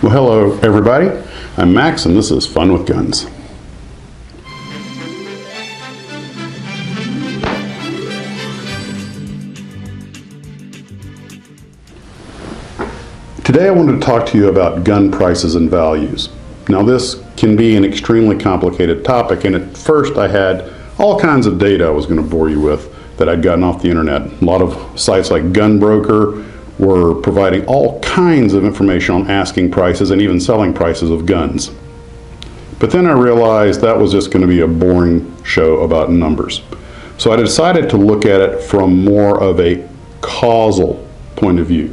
Well, hello everybody. I'm Max and this is Fun with Guns. Today I wanted to talk to you about gun prices and values. Now this can be an extremely complicated topic, and at first I had all kinds of data I was going to bore you with that I'd gotten off the internet. A lot of sites like Gunbroker were providing all kinds of information on asking prices and even selling prices of guns. But then I realized that was just going to be a boring show about numbers. So I decided to look at it from more of a causal point of view.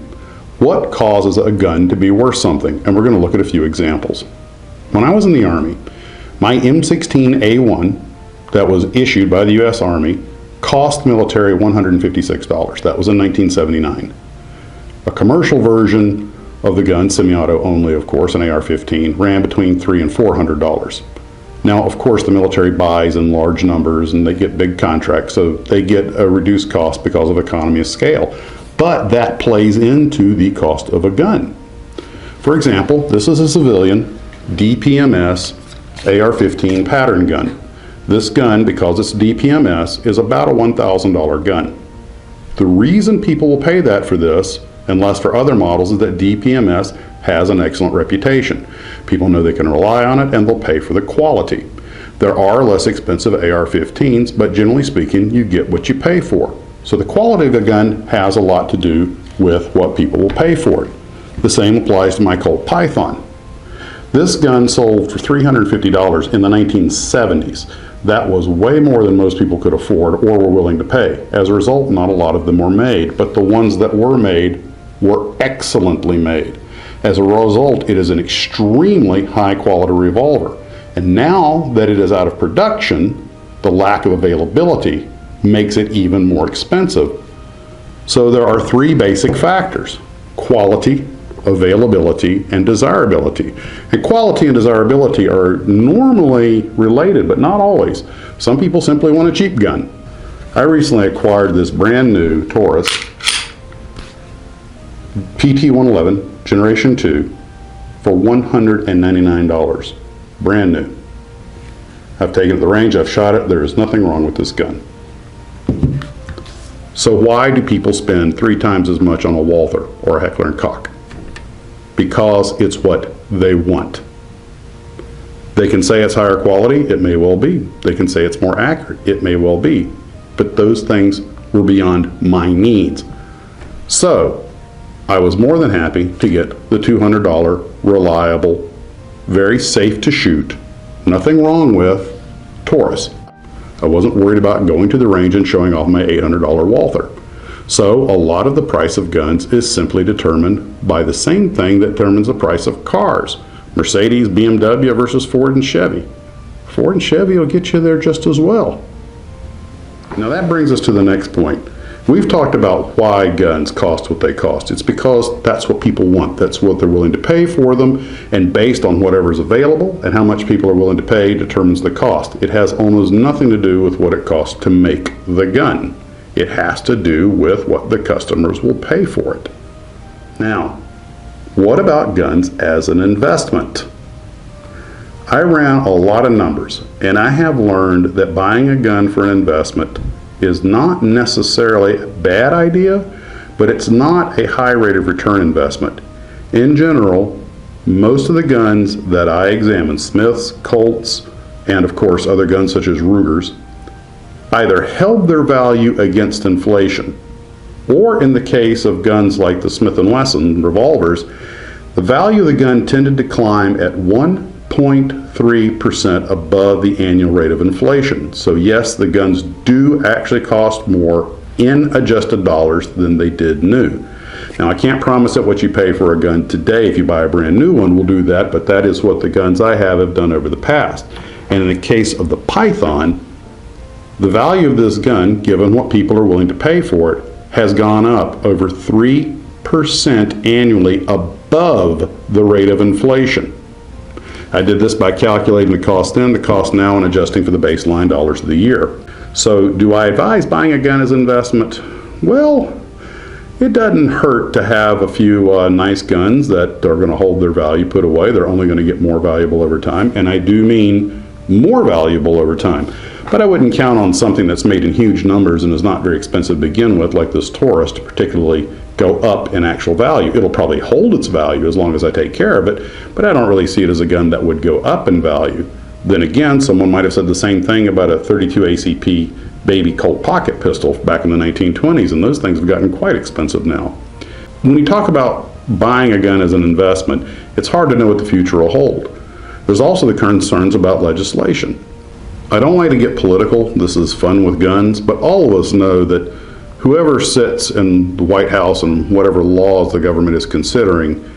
What causes a gun to be worth something? And we're going to look at a few examples. When I was in the Army, my M16A1 that was issued by the US Army cost military $156. That was in 1979. A commercial version of the gun, semi-auto only of course, an AR-15, ran between $300 and $400. Now of course the military buys in large numbers and they get big contracts, so they get a reduced cost because of economy of scale. But that plays into the cost of a gun. For example, this is a civilian DPMS AR-15 pattern gun. This gun, because it's DPMS, is about a $1,000 gun. The reason people will pay that for this, and less for other models, is that DPMS has an excellent reputation. People know they can rely on it and they'll pay for the quality. There are less expensive AR-15s, but generally speaking, you get what you pay for. So the quality of the gun has a lot to do with what people will pay for it. The same applies to my Colt Python. This gun sold for $350 in the 1970s. That was way more than most people could afford or were willing to pay. As a result, not a lot of them were made, but the ones that were made were excellently made. As a result, it is an extremely high quality revolver. And now that it is out of production, the lack of availability makes it even more expensive. So there are three basic factors: quality, availability, and desirability. And quality and desirability are normally related, but not always. Some people simply want a cheap gun. I recently acquired this brand new Taurus PT-11 Generation 2 for $199, brand new. I've taken it to the range, I've shot it, there is nothing wrong with this gun. So why do people spend 3 times as much on a Walther or a Heckler & Koch? Because it's what they want. They can say it's higher quality, it may well be. They can say it's more accurate, it may well be. But those things were beyond my needs. So I was more than happy to get the $200 reliable, very safe to shoot, nothing wrong with Taurus. I wasn't worried about going to the range and showing off my $800 Walther. So a lot of the price of guns is simply determined by the same thing that determines the price of cars. Mercedes, BMW versus Ford and Chevy. Ford and Chevy will get you there just as well. Now that brings us to the next point. We've talked about why guns cost what they cost. It's because that's what people want. That's what they're willing to pay for them, and based on whatever's available and how much people are willing to pay determines the cost. It has almost nothing to do with what it costs to make the gun. It has to do with what the customers will pay for it. Now, what about guns as an investment? I ran a lot of numbers, and I have learned that buying a gun for an investment is not necessarily a bad idea, but it's not a high rate of return investment. In general, most of the guns that I examined, Smiths, Colts, and of course other guns such as Rugers, either held their value against inflation, or in the case of guns like the Smith & Wesson revolvers, the value of the gun tended to climb at 1.3% above the annual rate of inflation. So yes, the guns do actually cost more in adjusted dollars than they did new. Now I can't promise that what you pay for a gun today, if you buy a brand new one, will do that, but that is what the guns I have done over the past. And in the case of the Python, the value of this gun, given what people are willing to pay for it, has gone up over 3% annually above the rate of inflation. I did this by calculating the cost then, the cost now, and adjusting for the baseline dollars of the year. So do I advise buying a gun as an investment? Well, it doesn't hurt to have a few nice guns that are going to hold their value put away. They're only going to get more valuable over time, and I do mean more valuable over time. But I wouldn't count on something that's made in huge numbers and is not very expensive to begin with, like this Taurus, to particularly go up in actual value. It'll probably hold its value as long as I take care of it, but I don't really see it as a gun that would go up in value. Then again, someone might have said the same thing about a 32 ACP baby Colt pocket pistol back in the 1920s, and those things have gotten quite expensive now. When you talk about buying a gun as an investment, it's hard to know what the future will hold. There's also the concerns about legislation. I don't like to get political. This is fun with guns, but all of us know that whoever sits in the White House and whatever laws the government is considering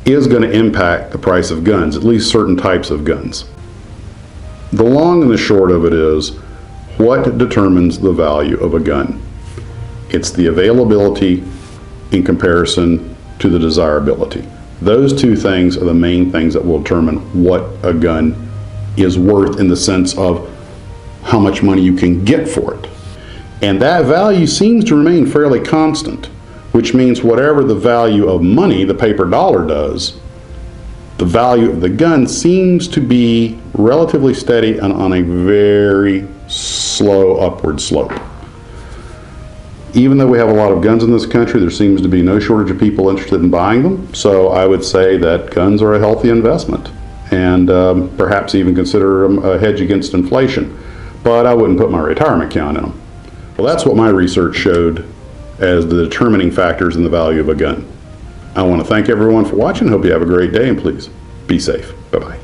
is going to impact the price of guns, at least certain types of guns. The long and the short of it is, what determines the value of a gun? It's the availability in comparison to the desirability. Those two things are the main things that will determine what a gun is worth in the sense of how much money you can get for it. And that value seems to remain fairly constant, which means whatever the value of money, the paper dollar, does, the value of the gun seems to be relatively steady and on a very slow upward slope. Even though we have a lot of guns in this country, there seems to be no shortage of people interested in buying them. So I would say that guns are a healthy investment, and perhaps even consider them a hedge against inflation. But I wouldn't put my retirement account in them. Well, that's what my research showed as the determining factors in the value of a gun. I want to thank everyone for watching. Hope you have a great day, and please be safe. Bye-bye.